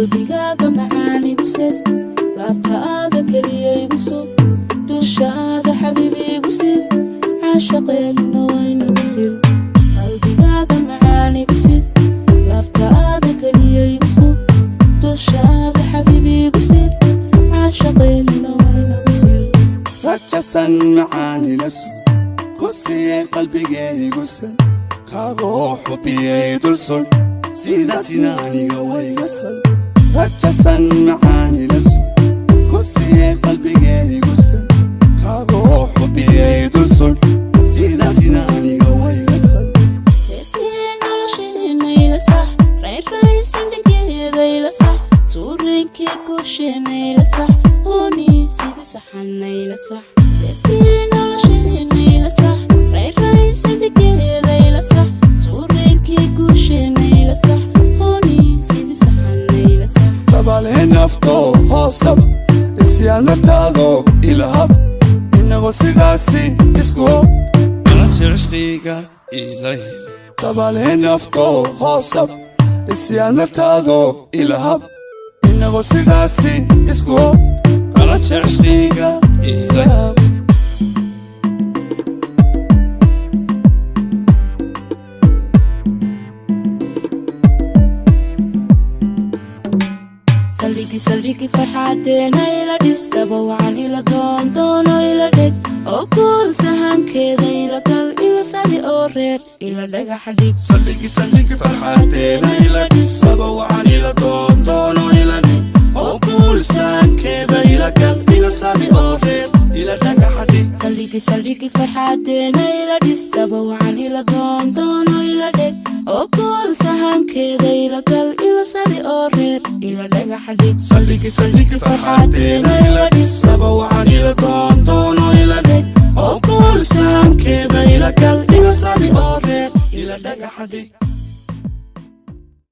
qalbigaaga macaan igu sid laabtaada keliya igu sug dushaada xabiib igu sid caashaqeennuna waynagu sid qalbigaaga macaan igu sid laabtaada keliya igu sug dushaada xabiib igu sid caashaqeennuna waynagu sid rajasan macaan ila sug ku siiyey qalbigaygu sid kaagoo xubiyey dul sul sidaasina aniga wayga sal rajasan macaan ila sug ku siiyey qalbigaygu sid kaagoo xubiyey dul sul sidaasina aniga wayga sal teeskii nolosheena ila sax rayraysanjigeeda ila sax suureenkii guusheena ila sax hoonii sidii saxana ila sax teeskii nolosheena ila sax rayraysanjigeeda ila sax suureenkii guusheena ila sax hoonii sidii saxana ila sax tabalee nafto hoosab isyaanataado ilahab inagoo sidaasi isku cishqiga ilay tabalee nafto hoosab isyaanataado ilahab inagoo sidaasi isku cishqiga ilay saldhigi farxadeena ila dhisaba wacan ila doondoono ila dheg oo kuul sahankeeda ila gal ila sadi oo reer ila dhagaxa dhig saldhigi farxadeena ila dhisaba wacan ila doondoono ila dheg oo kuul sahankeeda ila gal ila sadi oo reer ila dhagaxa dhig saldhigi farxadeena ila dhisaba wacan ila doondoono ila dheg oo kuul sahankeeda ila gal ila sadi oo reer ila dhagaxa dhig saldhigi farxadeena ila dhisaba wacan ila doondoono ila dheg oo kuul sahankeeda ila gal ila sadi oo reer ila dhagaxa dhig